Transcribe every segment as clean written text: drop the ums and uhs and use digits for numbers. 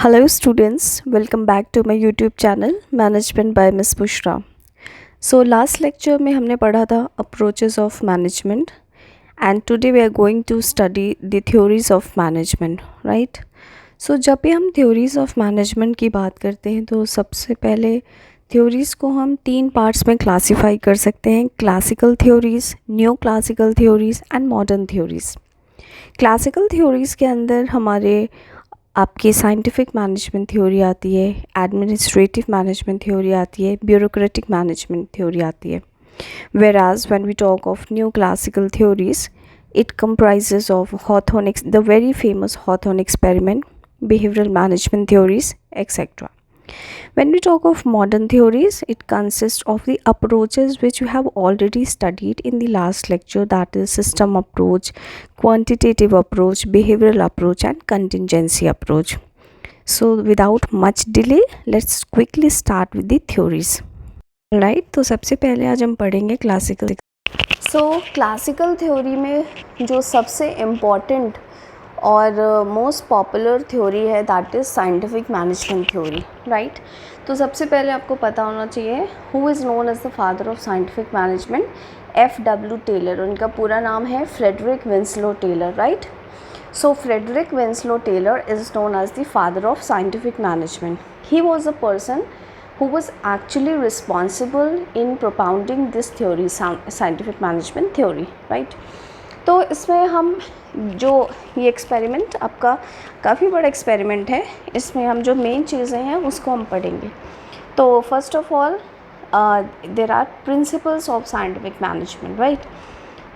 Hello students, welcome back to my YouTube channel Management by Miss Bushra. So last lecture में हमने पढ़ा था approaches of management and today we are going to study the theories of management, right? So जब भी हम theories of management की बात करते हैं तो सबसे पहले theories को हम 3 parts में classify कर सकते हैं: classical theories, neo classical theories and modern theories. Classical theories के अंदर हमारे आपकी साइंटिफिक मैनेजमेंट थ्योरी आती है, एडमिनिस्ट्रेटिव मैनेजमेंट थ्योरी आती है, ब्यूरोक्रेटिक मैनेजमेंट थ्योरी आती है. Whereas when we talk of new classical theories, it comprises of the very famous Hawthorne experiment, behavioral management theories, etc. When we talk of modern theories, it consists of the approaches which we have already studied in the last lecture, that is system approach, quantitative approach, behavioral approach and contingency approach. So without much delay, let's quickly start with the theories. Right, तो सबसे पहले आज हम पढ़ेंगे classical. Classical theory में जो सबसे important और मोस्ट पॉपुलर थ्योरी है that is scientific management theory, right. तो सबसे पहले आपको पता होना चाहिए who is known as the father of scientific management. F.W. Taylor, उनका पूरा नाम है Frederick Winslow Taylor, right. So Frederick Winslow Taylor is known as the father of scientific management. He was a person who was actually responsible in propounding this theory, scientific management theory, right. तो इसमें हम जो ये experiment आपका काफ़ी बड़ा experiment है, इसमें हम जो मेन चीज़ें हैं उसको हम पढ़ेंगे. तो first of all there are principles of scientific management, right.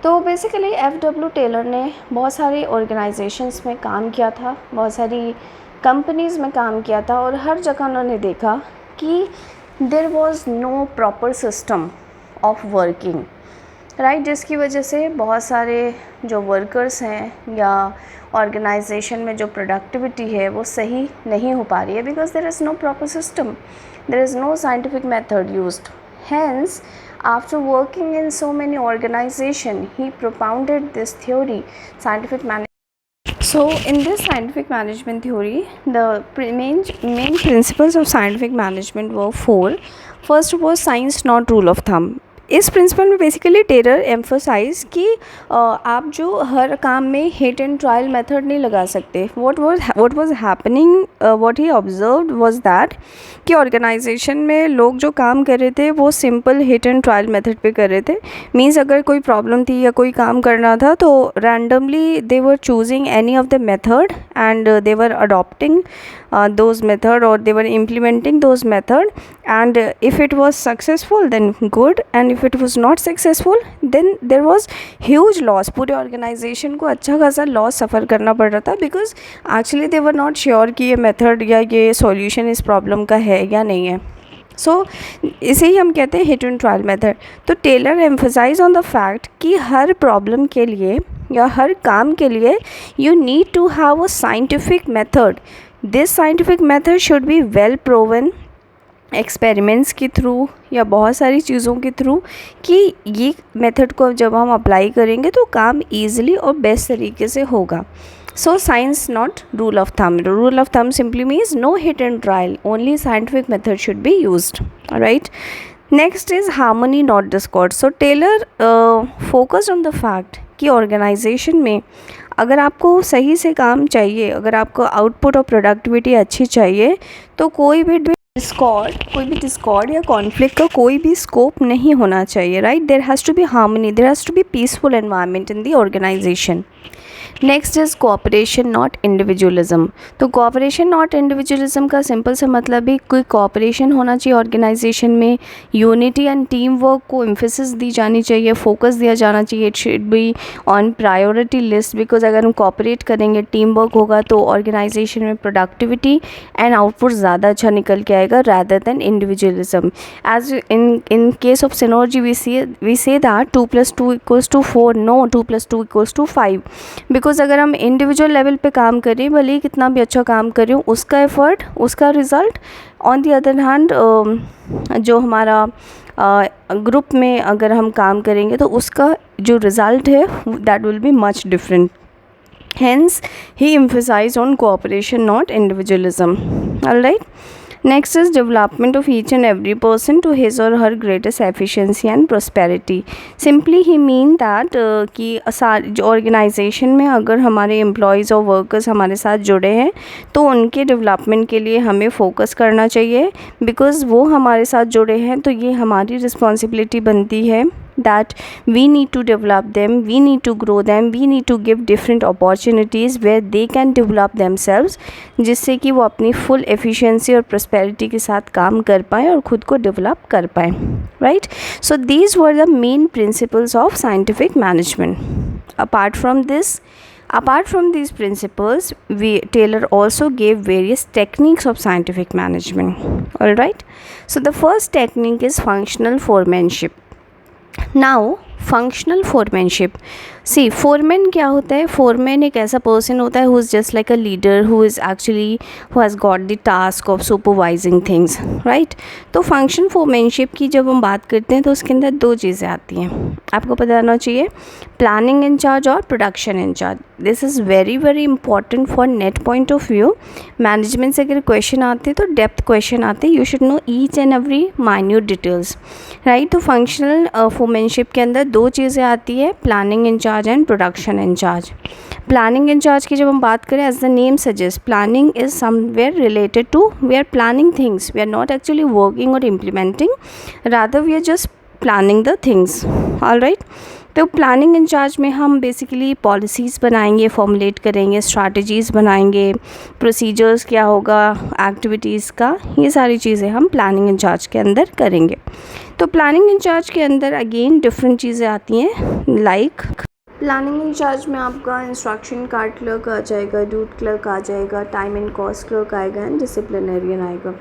तो बेसिकली F.W. टेलर ने बहुत सारी ऑर्गेनाइजेशंस में काम किया था, बहुत सारी कंपनीज़ में काम किया था और हर जगह उन्होंने देखा कि there was no proper system of working, right. जिसकी वजह से बहुत सारे जो वर्कर्स हैं या ऑर्गेनाइजेशन में जो प्रोडक्टिविटी है वो सही नहीं हो पा रही है, because there is no proper system, there is no scientific method used. Hence, after working in so many organizations, he propounded this theory, scientific management. So, in this scientific management theory, the main principles of scientific management were 4. First was science, not rule of thumb. इस principal में basically Taylor emphasise कि आप जो हर काम में hit and trial method नहीं लगा सकते. What was happening, what he observed was that कि ऑर्गेनाइजेशन में लोग जो काम कर रहे थे वो simple hit and trial method पे कर रहे थे. मीन्स अगर कोई प्रॉब्लम थी या कोई काम करना था तो randomly they were choosing any of the method and they were adopting those method or they were implementing those method, and if it was successful then good, and if it was not successful then there was huge loss. पूरे organization को अच्छा खासा loss सफ़र करना पड़ रहा था, because actually they were not sure कि ये method या ये solution इस problem का है या नहीं है. सो इसे ही हम कहते हैं हिट एंड ट्रायल मेथड. तो Taylor emphasise on the fact कि हर प्रॉब्लम के लिए या हर काम के लिए you need to have a scientific method. This scientific method should be well proven experiments के थ्रू या बहुत सारी चीज़ों के थ्रू कि ये मेथड को जब हम अप्लाई करेंगे तो काम ईज़िली और बेस्ट तरीके से होगा. So science not rule of thumb. The rule of thumb simply means no hit and trial. Only scientific method should be used. Alright. Next is harmony not discord. So Taylor focused on the fact कि organization में अगर आपको सही से काम चाहिए, अगर आपको आउटपुट और प्रोडक्टिविटी अच्छी चाहिए, तो कोई भी डिस्कॉर्ड या कॉन्फ्लिक्ट का कोई भी स्कोप नहीं होना चाहिए, right. There has to be harmony, there has to be peaceful environment in the organisation. Next is cooperation not individualism. तो कोऑपरेशन नॉट इंडिविजुअलिज्म का सिंपल सा मतलब भी कोई कोऑपरेशन होना चाहिए ऑर्गेनाइजेशन में. यूनिटी एंड टीम वर्क को एम्फेसिस दी जानी चाहिए, फोकस दिया जाना चाहिए. It should be on priority list, because अगर हम कोऑपरेट करेंगे, टीम वर्क होगा तो ऑर्गेनाइजेशन में प्रोडक्टिविटी एंड आउटपुट ज़्यादा अच्छा निकल के आएगा rather than individualism. As in case of synergy we say that 2 + 2 = 4. No, 2 + 2 = 5. Because अगर हम इंडिविजुअल लेवल पे काम करें, भले ही कितना भी अच्छा काम करें, उसका एफर्ट, उसका result. On the other hand जो हमारा ग्रुप में अगर हम काम करेंगे तो उसका जो रिज़ल्ट है that will be much different. Hence, he emphasized on cooperation, not individualism. All right. Next is development of each and every person to his or her greatest efficiency and prosperity. Simply he mean that कि जो organisation में अगर हमारे employees और workers हमारे साथ जुड़े हैं तो उनके डेवलपमेंट के लिए हमें फोकस करना चाहिए, बिकॉज़ वो हमारे साथ जुड़े हैं तो ये हमारी रिस्पॉन्सिबिलिटी बनती है that we need to develop them, we need to grow them, we need to give different opportunities where they can develop themselves, जिससे कि वो अपनी फुल एफिशिएंसी और प्रॉस्पेरिटी के साथ काम कर पाएँ और ख़ुद को डेवलप कर पाएँ. Right. So these were the main principles of scientific management. Apart from these principles, Taylor also gave various techniques of scientific management. All right. So the first technique is functional foremanship. Now, functional foremanship. See foreman क्या होता है? Foreman एक ऐसा person होता है who is just like a leader who has got the task of supervising things. Right. तो function foremanship की जब हम बात करते हैं तो उसके अंदर दो चीज़ें आती हैं, आपको पता होना चाहिए. प्लानिंग इंचार्ज और production in charge. This is very very important for net point of view. Management से अगर क्वेश्चन आते हैं तो डेप्थ क्वेश्चन आते हैं. You should know each and every minute details. Right. तो फंक्शनल फोरमैनशिप के अंदर दो चीज़ें आती है, planning incharge and production incharge. Planning incharge की जब हम बात करें, as the name suggest, planning is somewhere related to, we are planning things, we are not actually working और implementing, rather we are just planning the things. All right. तो planning incharge में हम basically policies बनाएंगे, formulate करेंगे, strategies बनाएंगे, procedures क्या होगा activities का, ये सारी चीज़ें हम प्लानिंग इंचार्ज के अंदर करेंगे. तो प्लानिंग इंचार्ज के अंदर अगेन डिफरेंट चीज़ें आती हैं, लाइक प्लानिंग इंचार्ज में आपका इंस्ट्रक्शन कार्ड क्लर्क आ जाएगा, ड्यूटी क्लर्क आ जाएगा, टाइम एंड कॉस्ट क्लर्क आएगा एंड डिसिप्लिनरियन आएगा.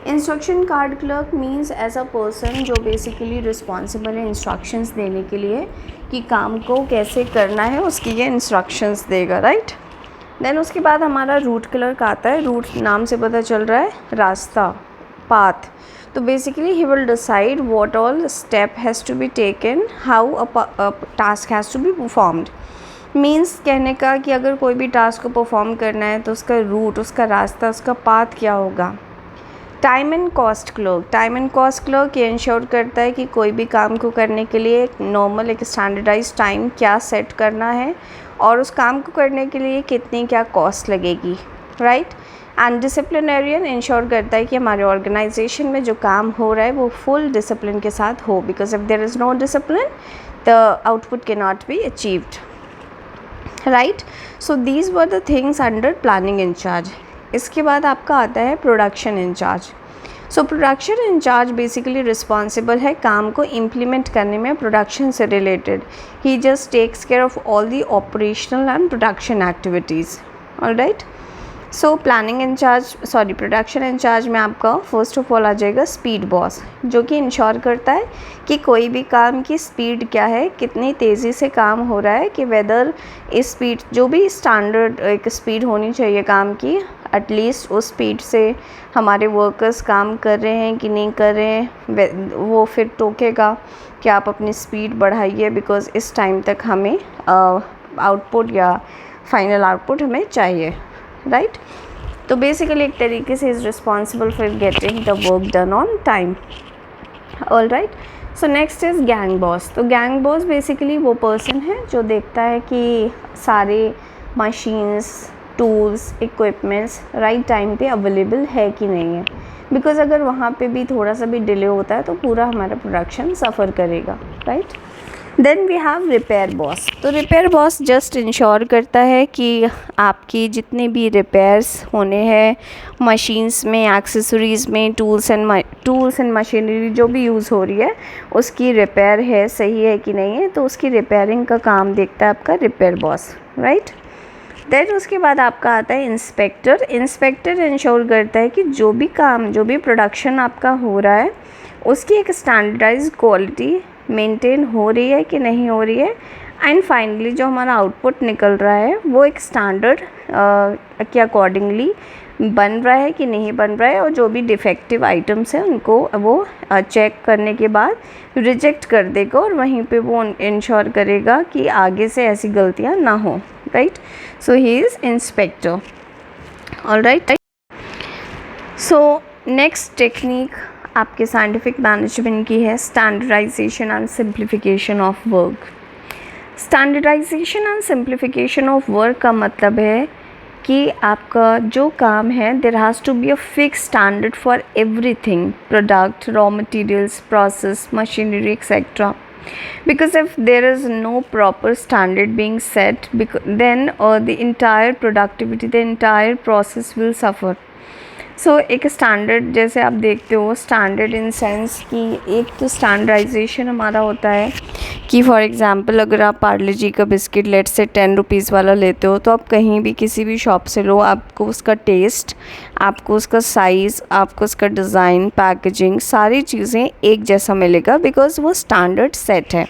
Instruction card clerk means as a person जो बेसिकली रिस्पॉन्सिबल है इंस्ट्रक्शंस देने के लिए कि काम को कैसे करना है, उसकी ये इंस्ट्रक्शंस देगा. राइट. देन उसके बाद हमारा रूट क्लर्क आता है. रूट नाम से पता चल रहा है रास्ता, पाथ. तो basically he will decide what all step has to be taken, how a task has to be performed. Means कहने का कि अगर कोई भी टास्क को परफॉर्म करना है तो उसका रूट, उसका रास्ता, उसका पाथ क्या होगा. Time and cost clerk. Time and cost clerk ये इंश्योर करता है कि कोई भी काम को करने के लिए एक नॉर्मल, एक स्टैंडर्डाइज टाइम क्या सेट करना है और उस काम को करने के लिए कितनी क्या कॉस्ट लगेगी. राइट. एंड डिसिप्लिनरियन इंश्योर करता है कि हमारे ऑर्गेनाइजेशन में जो काम हो रहा है वो फुल डिसिप्लिन के साथ हो, because if there is no discipline the output can not be achieved. Right. So these were the things under planning in charge. इसके बाद आपका आता है production in charge. So production in charge basically responsible है काम को इम्प्लीमेंट करने में प्रोडक्शन से related. He just takes care of all the operational and production activities. All right. So production in charge में आपका फर्स्ट ऑफ ऑल आ जाएगा स्पीड बॉस, जो कि इंश्योर करता है कि कोई भी काम की स्पीड क्या है, कितनी तेज़ी से काम हो रहा है, कि वेदर इस स्पीड, जो भी स्टैंडर्ड एक स्पीड होनी चाहिए काम की, एटलीस्ट उस स्पीड से हमारे वर्कर्स काम कर रहे हैं कि नहीं कर रहे हैं, वो फिर टोकेगा कि आप अपनी स्पीड बढ़ाइए, बिकॉज़ इस टाइम तक हमें आउटपुट या फाइनल आउटपुट हमें चाहिए. राइट. तो बेसिकली एक तरीके से is responsible for getting the work done on time. All right. So next is gang boss. तो गैंग बॉस बेसिकली वो पर्सन है जो देखता है कि सारे machines, tools, equipments right time पे अवेलेबल है कि नहीं है, बिकॉज़ अगर वहाँ पे भी थोड़ा सा भी डिले होता है तो पूरा हमारा प्रोडक्शन सफ़र करेगा. Right. Then we have repair boss. तो रिपेयर बॉस जस्ट इंश्योर करता है कि आपकी जितने भी रिपेयर्स होने हैं मशीन्स में, एक्सेसरीज़ में, टूल्स एंड मशीनरी जो भी यूज़ हो रही है उसकी रिपेयर है, सही है कि नहीं है, तो उसकी रिपेयरिंग का काम देखता है आपका रिपेयर बॉस. राइट. देन उसके बाद आपका आता है इंस्पेक्टर. इंस्पेक्टर इंश्योर करता है कि जो भी काम, जो भी प्रोडक्शन आपका हो रहा है उसकी एक स्टैंडर्डाइज क्वालिटी मेंटेन हो रही है कि नहीं हो रही है, एंड फाइनली जो हमारा आउटपुट निकल रहा है वो एक स्टैंडर्ड के अकॉर्डिंगली बन रहा है कि नहीं बन रहा है, और जो भी डिफेक्टिव आइटम्स हैं उनको वो चेक करने के बाद रिजेक्ट कर देगा और वहीं पे वो इंश्योर करेगा कि आगे से ऐसी गलतियां ना हो. right? So he is inspector. All right. So next technique आपके साइंटिफिक मैनेजमेंट की है standardisation and simplification of work. Standardisation and simplification of work का मतलब है कि आपका जो काम है there has to be a fix standard for everything, product, raw materials, process, machinery etcetera. Because if there is no proper standard being set, then the entire productivity, the entire process will suffer. सो एक standard जैसे आप देखते हो, standard in sense कि एक तो standardisation हमारा होता है कि फॉर एग्ज़ाम्पल अगर आप पार्ले जी का बिस्किट लेट से 10 रुपीज़ वाला लेते हो तो आप कहीं भी किसी भी शॉप से लो, आपको उसका टेस्ट, आपको उसका साइज़, आपको उसका डिज़ाइन, पैकेजिंग, सारी चीज़ें एक जैसा मिलेगा बिकॉज़ वो स्टैंडर्ड सेट है,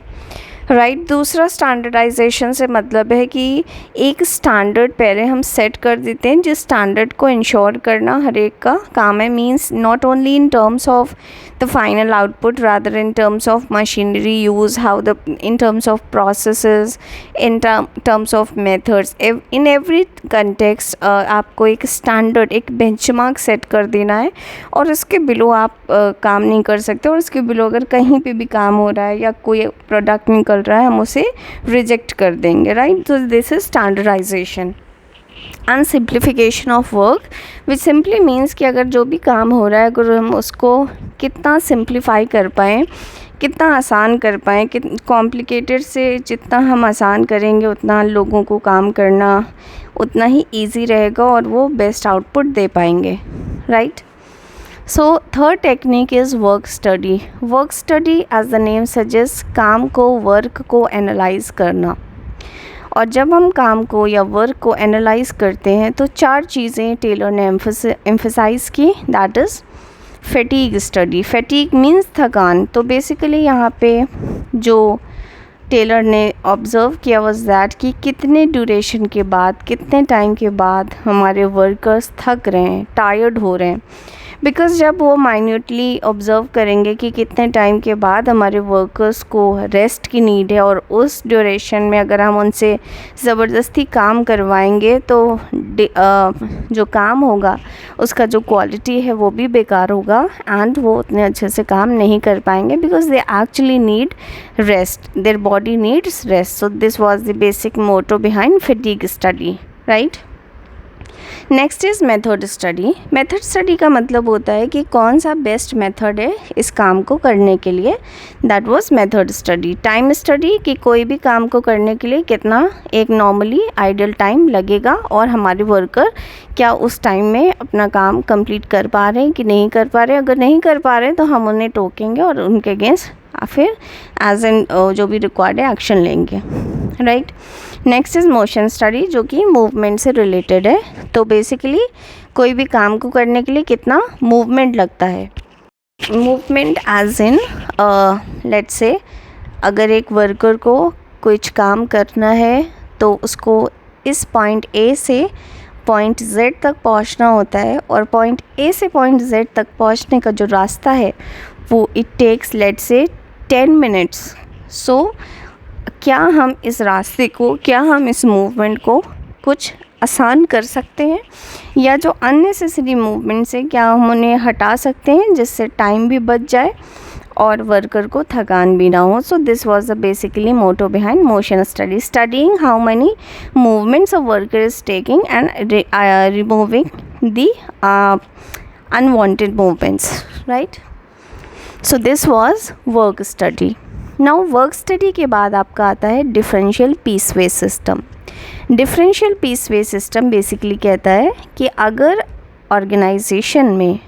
राइट. दूसरा स्टैंडर्डाइजेशन से मतलब है कि एक स्टैंडर्ड पहले हम सेट कर देते हैं जिस स्टैंडर्ड को इंश्योर करना हर एक का काम है. Means not only in terms of the final output, rather in terms of machinery use, how the in terms of processes, in terms of methods, in every context आपको एक स्टैंडर्ड, एक benchmark set कर देना है और उसके below आप काम नहीं कर सकते. और उसके बिलो अगर कहीं पे भी काम हो रहा है या कोई प्रोडक्ट निकल रहा है हम उसे रिजेक्ट कर देंगे, राइट. तो this is standardisation and simplification of work, which simply means कि अगर जो भी काम हो रहा है अगर हम उसको कितना सिंप्लीफाई कर पाएँ, कितना आसान कर पाएँ, कॉम्प्लिकेटेड से जितना हम आसान करेंगे उतना लोगों को काम करना उतना ही ईजी रहेगा और वो बेस्ट आउटपुट दे पाएंगे, right. So third technique is work study. Work study as the name suggest काम को, वर्क को एनालाइज करना. और जब हम काम को या वर्क को एनालाइज करते हैं तो 4 चीज़ें टेलर ने एम्फसाइज़ की. That is fatigue study. Fatigue means थकान. तो बेसिकली यहाँ पे जो टेलर ने ऑब्ज़र्व किया वाज दैट कि कितने ड्यूरेशन के बाद, कितने टाइम के बाद हमारे वर्कर्स थक रहे हैं, टायर्ड हो रहे हैं. बिकॉज़ जब वो माइन्यूटली ऑब्ज़र्व करेंगे कि कितने टाइम के बाद हमारे वर्कर्स को रेस्ट की नीड है और उस ड्यूरेशन में अगर हम उनसे ज़बरदस्ती काम करवाएंगे तो जो काम होगा उसका जो क्वालिटी है वो भी बेकार होगा एंड वो उतने अच्छे से काम नहीं कर पाएंगे because they actually need rest, their body needs rest. So this was the basic motto behind fatigue study, right. Next is method study. Method study का मतलब होता है कि कौन सा बेस्ट मेथड है इस काम को करने के लिए. That was method study. Time study कि कोई भी काम को करने के लिए कितना एक नॉर्मली आइडियल टाइम लगेगा और हमारे वर्कर क्या उस टाइम में अपना काम कंप्लीट कर पा रहे हैं कि नहीं कर पा रहे हैं. अगर नहीं कर पा रहे हैं तो हम उन्हें टोकेंगे और उनके अगेंस्ट फिर एज एन जो भी रिक्वायर्ड है एक्शन लेंगे, right. Next is motion study जो कि मूवमेंट से रिलेटेड है. तो बेसिकली कोई भी काम को करने के लिए कितना मूवमेंट लगता है. Movement as in let's say अगर एक वर्कर को कुछ काम करना है तो उसको इस पॉइंट ए से पॉइंट Z तक पहुंचना होता है और पॉइंट A से पॉइंट Z तक पहुंचने का जो रास्ता है वो it takes let's say 10 minutes. सो क्या हम इस रास्ते को, क्या हम इस मूवमेंट को कुछ आसान कर सकते हैं या जो अननेसेसरी मूवमेंट्स है क्या हम उन्हें हटा सकते हैं जिससे टाइम भी बच जाए और वर्कर को थकान भी ना हो. So this was the basically motto behind motion study. Studying how many movements a worker is taking and removing the unwanted movements, right. So this was work study. Now work study के बाद आपका आता है differential piece वे system. Differential piece वे system basically कहता है कि अगर organisation में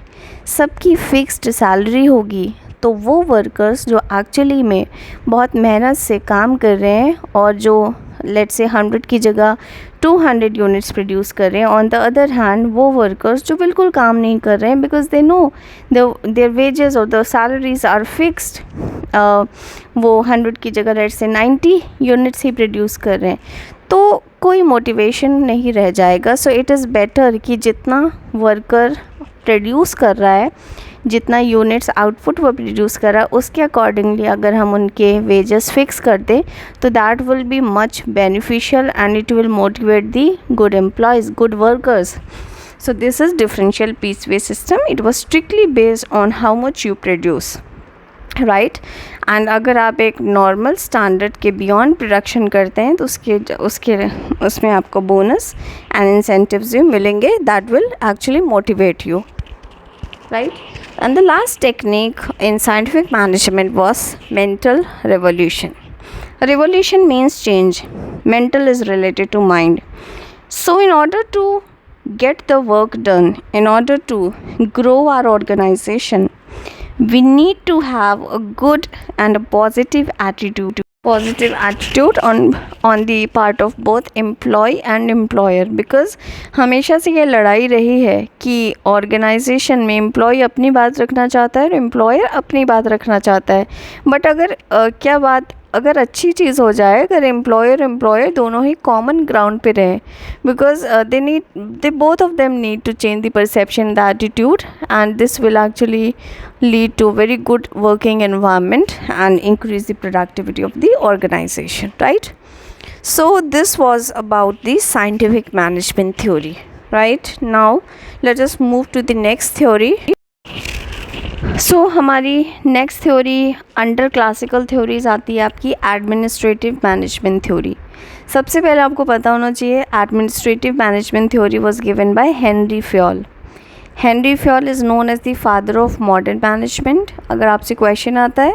सबकी फिक्स्ड सैलरी होगी तो वो वर्कर्स जो एक्चुअली में बहुत मेहनत से काम कर रहे हैं और जो लेट्स से 100 की जगह 200 यूनिट्स प्रोड्यूस कर रहे हैं, ऑन द अदर हैंड वो वर्कर्स जो बिल्कुल काम नहीं कर रहे हैं because they know their wages और द सैलरीज आर फिक्स्ड, वो 100 की जगह let's say 90 units he produce कर रहे हैं तो कोई मोटिवेशन नहीं रह जाएगा. सो इट इज़ बेटर कि जितना वर्कर प्रोड्यूस कर रहा है जितना यूनिट्स आउटपुट वो प्रोड्यूस करा उसके अकॉर्डिंगली अगर हम उनके वेजेस फिक्स कर दें तो that will be much beneficial and it will motivate the good employees, good workers. So this is differential piece wage system. It was strictly based on how much you produce, right? And अगर आप एक normal standard के beyond production करते हैं तो उसमें आपको bonus and incentives भी मिलेंगे. That will actually motivate you, right? And the last technique in scientific management was mental revolution. Revolution means change. Mental is related to mind. So in order to get the work done, in order to grow our organization, we need to have a good and a positive attitude on the part of both employee and employer. because हमेशा से ये लड़ाई रही है कि organisation में employ अपनी बात रखना चाहता है और एम्प्लॉयर अपनी बात रखना चाहता है. बट अगर अच्छी चीज़ हो जाए, अगर एम्प्लॉयर दोनों ही कॉमन ग्राउंड पे रहे, because they both of them need to change the perception, the attitude, and this will actually lead to very good working environment and increase the productivity of the organization, right? So this was about the scientific management theory, right? Now let us move to the next theory. So हमारी next theory under classical theories आती है आपकी administrative management theory. सबसे पहले आपको पता होना चाहिए administrative management theory was given by Henry Fayol. Henry Fayol is known as the father of modern management. अगर आपसे क्वेश्चन आता है,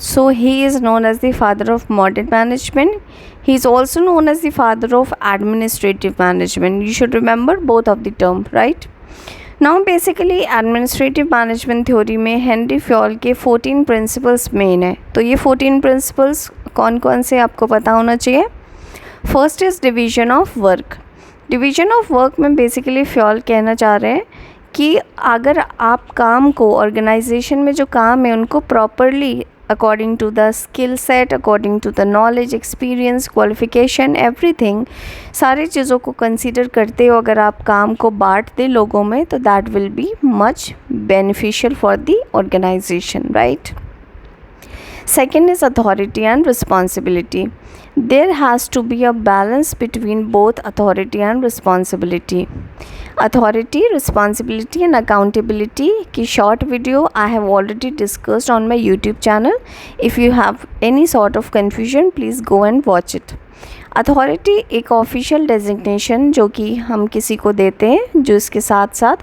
so he is known as the father of modern management. He is also known as the father of administrative management. You should remember both of the term, right? Now basically administrative management theory में Henry Fayol के 14 principles main है. तो ये 14 principles कौन कौन से आपको पता होना चाहिए. First is division of work. Division of work में basically Fayol कहना चाह रहे हैं कि अगर आप काम को, ऑर्गेनाइजेशन में जो काम है उनको properly according to the skill set, according to the knowledge, experience, qualification, everything, सारी चीज़ों को कंसीडर करते हो अगर आप काम को बांट दें लोगों में तो that will be much beneficial for the organisation, right? Second is authority and responsibility. There has to be a balance between both authority and responsibility. Authority, responsibility and accountability की short video I have already discussed on my YouTube channel. If you have any sort of confusion, please go and watch it. Authority एक official designation जो कि हम किसी को देते हैं, जो इसके साथ साथ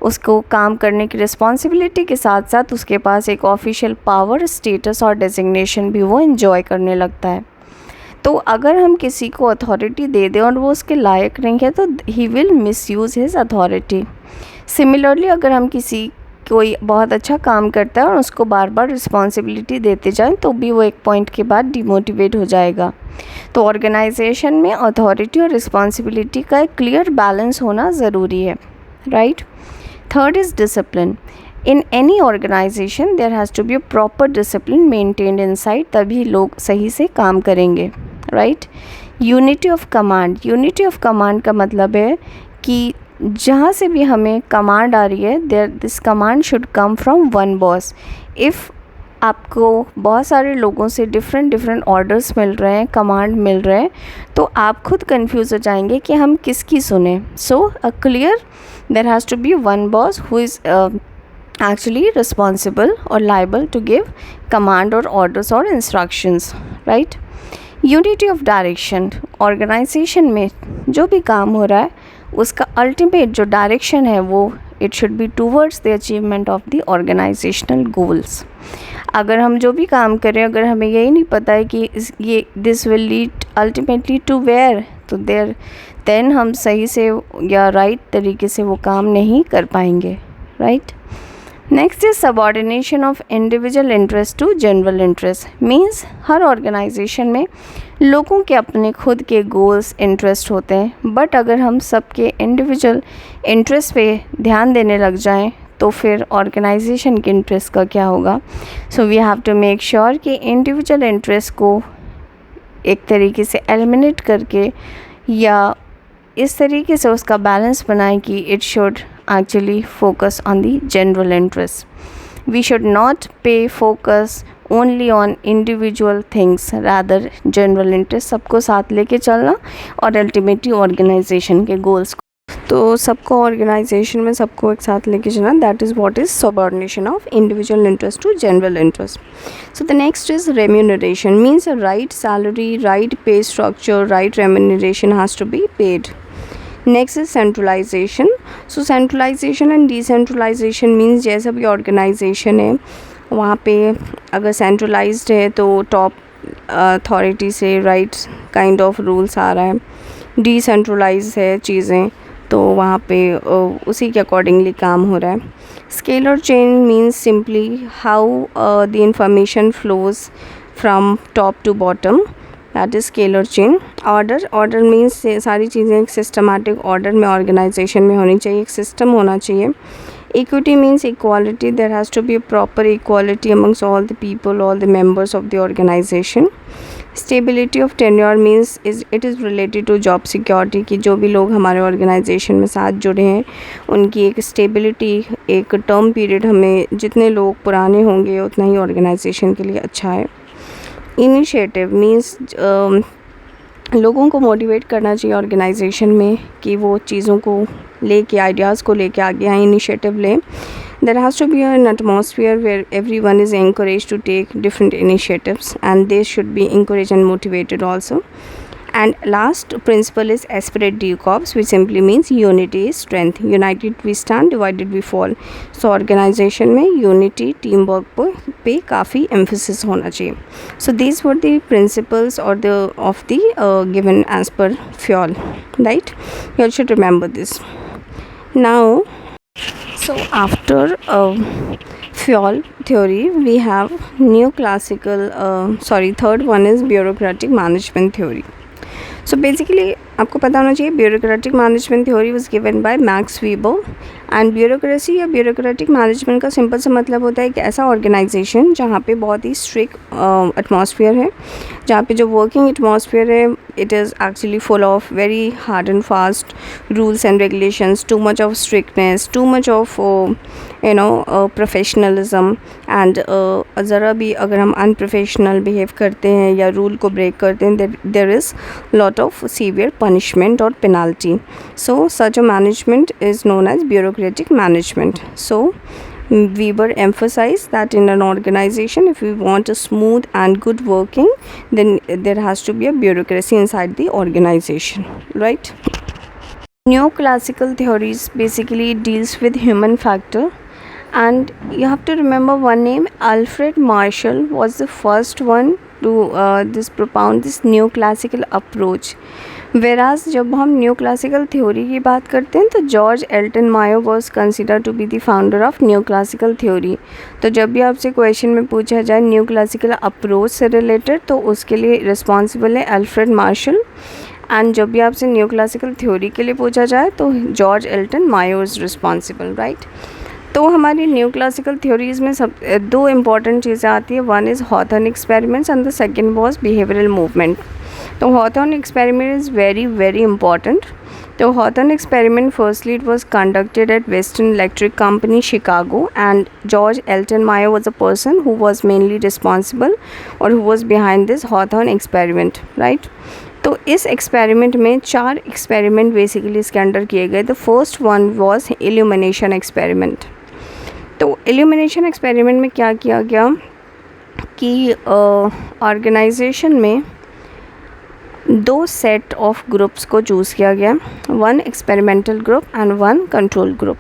उसको काम करने की रिस्पॉन्सिबिलिटी के साथ साथ उसके पास एक ऑफिशियल पावर, स्टेटस और डेजिग्नेशन भी वो एंजॉय करने लगता है. तो अगर हम किसी को अथॉरिटी दे दें और वो उसके लायक नहीं है तो he will misuse his authority. Similarly अगर हम कोई बहुत अच्छा काम करता है और उसको बार बार रिस्पॉन्सिबिलिटी देते जाएं तो भी वो एक पॉइंट के बाद डिमोटिवेट हो जाएगा. तो ऑर्गेनाइजेशन में अथॉरिटी और रिस्पॉन्सिबिलिटी का एक क्लियर बैलेंस होना ज़रूरी है, right? Third is discipline. In any organisation there has to be a proper discipline maintained inside, तभी लोग सही से काम करेंगे, right? Unity of command. Unity of command का मतलब है कि जहाँ से भी हमें कमांड आ रही है this command should come from one boss. If आपको बहुत सारे लोगों से डिफरेंट ऑर्डर्स मिल रहे हैं, कमांड मिल रहे हैं, तो आप खुद कंफ्यूज हो जाएंगे कि हम किसकी सुने. So a clear there has to be one boss who is actually responsible और लाइबल टू गिव कमांड और ऑर्डर्स और instructions, right? Unity of direction. Organisation में जो भी काम हो रहा है उसका अल्टीमेट जो डायरेक्शन है वो it should be towards the achievement of the organisational goals. अगर हम जो भी काम करें अगर हमें यही नहीं पता है कि ये this will lead ultimately to where, तो देन हम सही से या राइट तरीके से वो काम नहीं कर पाएंगे, right? Next is subordination of individual interest to general interest. Means हर ऑर्गेनाइजेशन में लोगों के अपने खुद के गोल्स, इंटरेस्ट होते हैं, बट अगर हम सबके इंडिविजुअल इंटरेस्ट पे ध्यान देने लग जाएं तो फिर ऑर्गेनाइजेशन के इंटरेस्ट का क्या होगा. So we have to make sure कि इंडिविजुअल इंटरेस्ट को एक तरीके से एलिमिनेट करके या इस तरीके से उसका बैलेंस बनाएं कि it should actually focus on the general interest. We should not pay focus only on individual things, rather general interest सबको साथ लेके चलना और अल्टीमेटली ऑर्गेनाइजेशन के गोल्स, तो सबको ऑर्गेनाइजेशन में सबको एक साथ लेके चलना, that is what is subordination of individual interest to general interest. So the next is remuneration, means right salary, right pay structure, right remuneration has to be paid. Next is centralisation. So centralisation and decentralisation means जैसा भी organisation है वहाँ पे अगर centralised है तो top authority से right kind of rules आ रहा है, डिसेंट्रलाइज है चीज़ें तो वहाँ पे उसी के अकॉर्डिंगली काम हो रहा है. Scalar chain means simply how the information flows from top to bottom, that is scalar chain. Order means सारी चीज़ें एक सिस्टमैटिक ऑर्डर में ऑर्गेनाइजेशन में होनी चाहिए, एक सिस्टम होना चाहिए. Equity means equality. There has to be a proper equality amongst all the people, all the members of the organization. Stability of tenure means it is related to job security कि जो भी लोग हमारे organisation में साथ जुड़े हैं उनकी एक स्टेबिलिटी, एक टर्म पीरियड, हमें जितने लोग पुराने होंगे उतना ही ऑर्गेनाइजेशन के लिए अच्छा है. इनिशिएटिव मीन्स लोगों को मोटिवेट करना चाहिए ऑर्गेनाइजेशन में कि वो चीज़ों को लेके, आइडियाज़ को लेके आगे आए, इनिशिएटिव लें. There has to be an atmosphere where everyone is encouraged to take different initiatives and they should be encouraged and motivated also. And last principle is Aspirate Deo Corps, which simply means unity is strength. United we stand, divided we fall. So organization में unity, teamwork पे काफ़ी emphasis होना चाहिए. So these were the principles or of the given as per FUEL, right? You all should remember this. Now, so after FUEL theory, we have third one is bureaucratic management theory. So basically आपको पता होना चाहिए bureaucratic management theory was given by max वीबर. And bureaucracy या bureaucratic management का simple सा मतलब होता है कि ऐसा ऑर्गेनाइजेशन जहाँ पे बहुत ही स्ट्रिक्ट एटमॉस्फेयर है, जहाँ पे जो वर्किंग एटमॉस्फेयर है it is actually full of very hard and fast rules and regulations, too much of strictness, too much of professionalism. And ज़रा भी अगर हम अनप्रोफेशनल बिहेव करते हैं या रूल को ब्रेक करते हैं there is lot of severe punishment or penalty. So such a management is known as bureaucratic management. So Weber emphasized that in an organization, if we want a smooth and good working, then there has to be a bureaucracy inside the organization, right? Neoclassical theories basically deals with human factor, and you have to remember one name. Alfred Marshall was the first one to propound this neoclassical approach. Whereas जब हम new classical theory की बात करते हैं तो George Elton Mayo was consider to be the founder of new classical theory. तो जब भी आपसे क्वेश्चन में पूछा जाए न्यू क्लासिकल अप्रोच से रिलेटेड तो उसके लिए रिस्पॉन्सिबल है अल्फ्रेड मार्शल. एंड जब भी आपसे न्यू क्लासिकल थ्योरी के लिए पूछा जाए तो George Elton Mayo is responsible, right? तो हमारी न्यू क्लासिकल थ्योरीज़ में सब दो इम्पॉर्टेंट चीज़ें आती है. One is Hawthorne experiments and the second was behavioural movement. तो Hawthorne experiment is very very important. तो Hawthorne experiment firstly it was conducted at Western Electric Company Chicago and George Elton Mayo was a person who was mainly responsible और who was behind this Hawthorne experiment, right? तो इस experiment में 4 experiment basically इसके under किए गए. The first one was illumination experiment. तो illumination experiment में क्या किया गया कि ऑर्गेनाइजेशन में 2 सेट ऑफ ग्रुप्स को चूज़ किया गया, 1 experimental group and 1 control group.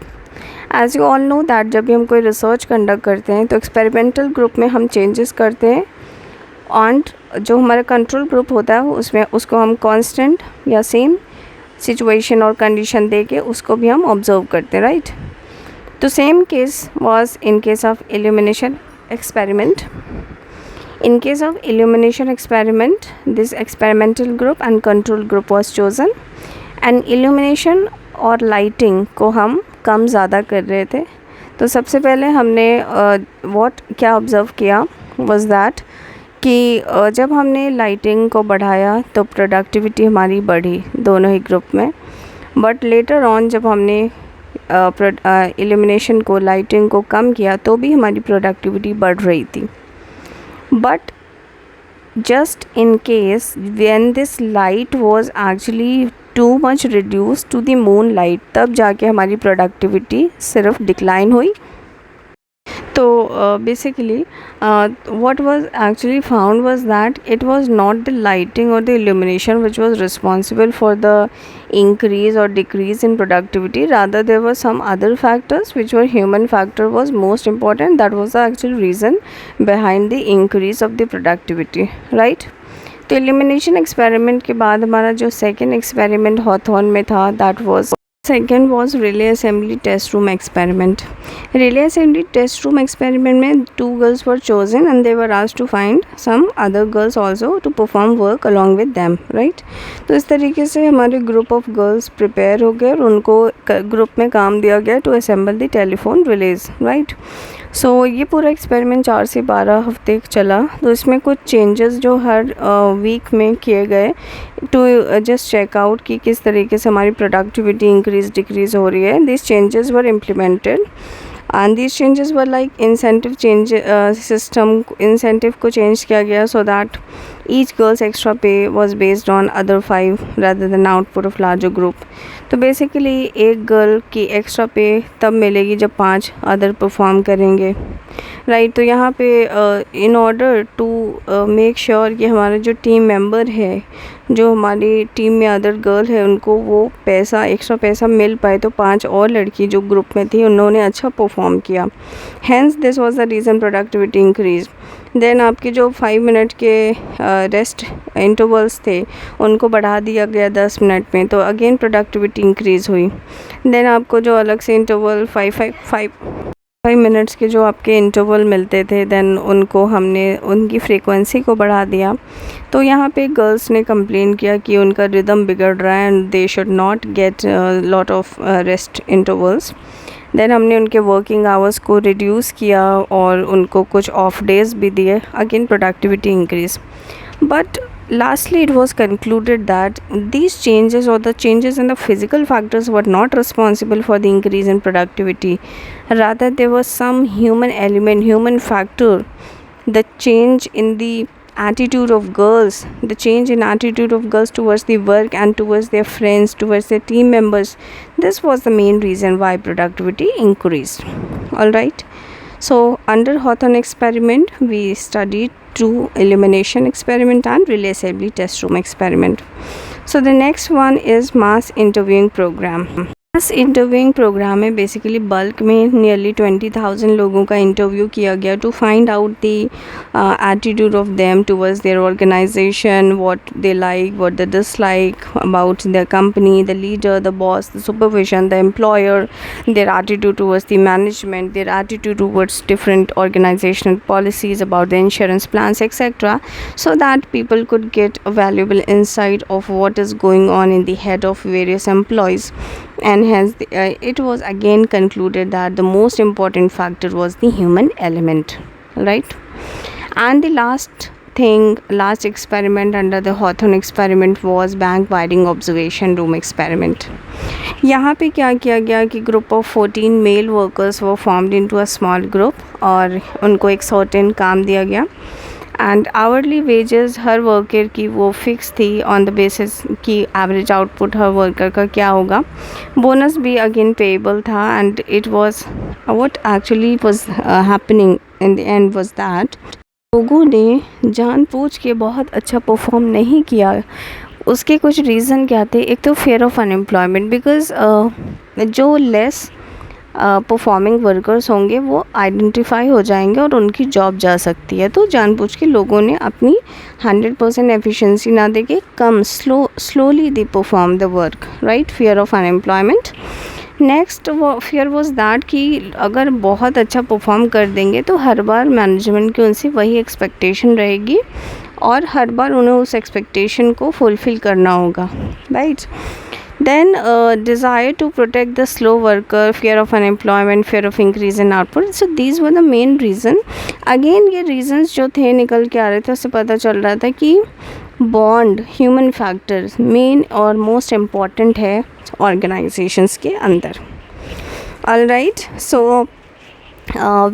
As you all know that जब भी हम कोई रिसर्च कंडक्ट करते हैं तो एक्सपेरिमेंटल ग्रुप में हम चेंजेस करते हैं एंड जो हमारा कंट्रोल ग्रुप होता है उसमें उसको हम कांस्टेंट या सेम सिचुएशन और कंडीशन दे के उसको भी हम ऑब्जर्व करते हैं, राइट? तो same case was in case of illumination experiment. In case of illumination experiment, this experimental group and control group was chosen. And illumination और lighting को हम कम ज़्यादा कर रहे थे. तो सबसे पहले हमने क्या ऑब्ज़र्व किया was that कि जब हमने लाइटिंग को बढ़ाया तो प्रोडक्टिविटी हमारी बढ़ी दोनों ही ग्रुप में. बट लेटर ऑन जब हमने इल्यूमिनेशन को, लाइटिंग को कम किया तो भी हमारी प्रोडक्टिविटी बढ़ रही थी. But just in case when this light was actually too much reduced to the moonlight, तब जाके हमारी प्रोडक्टिविटी सिर्फ डिक्लाइन हुई. तो basically what was actually found was that it was not the lighting or the illumination which was responsible for the increase or decrease in productivity. Rather there were some other factors which were human factor was most important. That was the actual reason behind the increase of the productivity, right? तो illumination experiment के बाद हमारा जो second experiment Hawthorne में था, that was second was relay assembly test room experiment. Relay assembly test room experiment में 2 girls were chosen and they were asked to find some other girls also to perform work along with them, right? तो इस तरीके से हमारे group of girls prepare हो गए और उनको group में काम दिया गया to assemble the telephone relays, right? सो ये पूरा एक्सपेरिमेंट 4 से 12 हफ्ते चला. तो इसमें कुछ चेंजेस जो हर वीक में किए गए टू जस्ट चेकआउट कि किस तरीके से हमारी प्रोडक्टिविटी इंक्रीज डिक्रीज़ हो रही है. This changes were implemented and this changes were like incentive change system. Incentive को चेंज किया गया so that each girls extra pay was based on other 5 rather than output of larger group. तो basically एक girl की extra pay तब मिलेगी जब 5 other perform करेंगे, राइट. तो यहाँ पे in order to make sure कि हमारा जो टीम मेंबर है, जो हमारी टीम में अदर गर्ल है, उनको वो पैसा एक्स्ट्रा पैसा मिल पाए, तो 5 और लड़की जो ग्रुप में थी उन्होंने अच्छा परफॉर्म किया. Hence this was the reason productivity increase. Then आपके जो 5 मिनट के रेस्ट इंटरवल्स थे उनको बढ़ा दिया गया 10 मिनट में, तो अगेन प्रोडक्टिविटी इंक्रीज़ हुई. देन आपको जो अलग से इंटरवल 5 मिनट्स के जो आपके इंटरवल मिलते थे, देन उनको हमने उनकी फ्रीक्वेंसी को बढ़ा दिया. तो यहाँ पे गर्ल्स ने कंप्लेन किया कि उनका रिदम बिगड़ रहा है and they should not get lot of rest intervals. Then हमने उनके वर्किंग आवर्स को रिड्यूस किया और उनको कुछ ऑफ डेज़ भी दिए. Again productivity increase. But lastly it was concluded that these changes or the changes in the physical factors were not responsible for the increase in productivity. Rather there was some human element, human factor, the change in the attitude of girls, the change in attitude of girls towards the work and towards their friends, towards their team members. This was the main reason why productivity increased. All right. So under Hawthorne experiment we studied 2 illumination experiment and relay assembly test room experiment. So the next one is mass interviewing program. Mass interviewing programme में basically bulk में nearly 20,000 लोगों का interview किया गया to find out the attitude of them towards their organisation, what they like, what they dislike about the company, the leader, the boss, the supervision, the employer, their attitude towards the management, their attitude towards different organisational policies about the insurance plans etcetera, so that people could get a valuable insight of what is going on in the head of various employees. And hence it was again concluded that the most important factor was the human element, right? And the last experiment under the Hawthorne experiment was bank wiring observation room experiment. यहाँ पे क्या किया गया कि group of 14 male workers were formed into a small group और उनको एक certain काम दिया गया and hourly wages her worker की वो फिक्स थी ऑन द बेसिस कि एवरेज आउटपुट हर वर्कर का क्या होगा. बोनस भी अगेन पेएबल था and it was what actually was happening in the end was that लोगों ने जानबूझ के बहुत अच्छा परफॉर्म नहीं किया. उसके कुछ रीज़न क्या थे. एक तो फेयर ऑफ अनएम्प्लॉयमेंट, बिकॉज जो लेस परफॉर्मिंग वर्कर्स होंगे वो आइडेंटिफाई हो जाएंगे और उनकी जॉब जा सकती है. तो जानबूझ के लोगों ने अपनी 100% एफिशिएंसी ना देके कम slowly they perform the work, right. Fear of unemployment. Next वो फियर वॉज दैट कि अगर बहुत अच्छा परफॉर्म कर देंगे तो हर बार मैनेजमेंट की उनसे वही एक्सपेक्टेशन रहेगी और हर बार उन्हें उस एक्सपेक्टेशन को फुलफ़िल करना होगा, right. Then desire to protect the slow worker, fear of unemployment, fear of increase in output. So these were the main reason. Again ये reasons जो थे निकल के आ रहे थे, उससे पता चल रहा था कि बॉन्ड ह्यूमन फैक्टर मेन और मोस्ट इम्पॉर्टेंट है ऑर्गेनाइजेशंस के अंदर. All right, so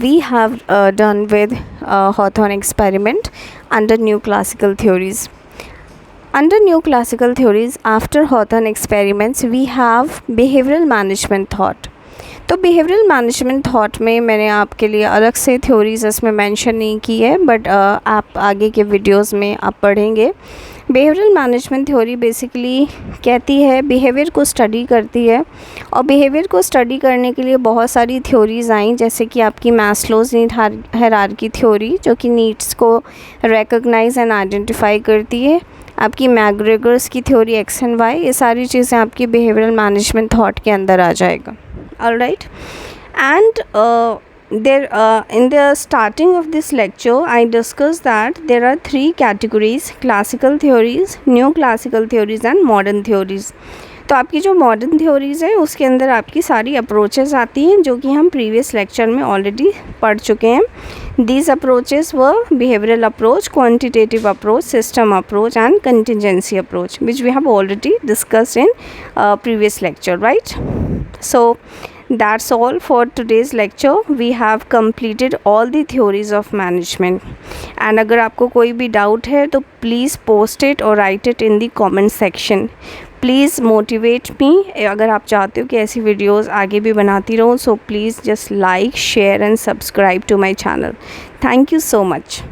we have done with Hawthorne experiment under new classical theories. Under new classical theories, after Hawthorne experiments, we have behavioral management thought. तो behavioural management thought में मैंने आपके लिए अलग से थ्योरीज इसमें मेंशन नहीं की है, बट आप आगे के वीडियोस में आप पढ़ेंगे. बिहेवियरल मैनेजमेंट थ्योरी बेसिकली कहती है, बिहेवियर को स्टडी करती है, और बिहेवियर को स्टडी करने के लिए बहुत सारी थ्योरीज़ आई, जैसे कि आपकी मैस्लोज नीड हायरार्की थ्योरी जो कि नीड्स को रिकॉग्नाइज एंड आइडेंटिफाई करती है, आपकी मैकग्रेगर्स की थ्योरी एक्स एंड वाई, ये सारी चीज़ें आपकी बिहेवियरल मैनेजमेंट थॉट के अंदर आ जाएगा. All right, and in the starting of this lecture I discussed that there are three categories: classical theories, new classical theories and modern theories. तो आपकी जो मॉडर्न थ्योरीज़ है उसके अंदर आपकी सारी अप्रोचेस आती हैं जो कि हम प्रीवियस लेक्चर में ऑलरेडी पढ़ चुके हैं. दीज अप्रोचेस व behavioural approach, quantitative approach, system approach and contingency approach, which we have already discussed in previous lecture, right? So that's all for today's lecture. We have completed all the theories of management, and अगर आपको कोई भी doubt है तो please post it और right it in the comment section. Please motivate me. अगर आप चाहते हो कि ऐसी वीडियोस आगे भी बनाती रहूँ, so please just like, share and subscribe to my channel. Thank you so much.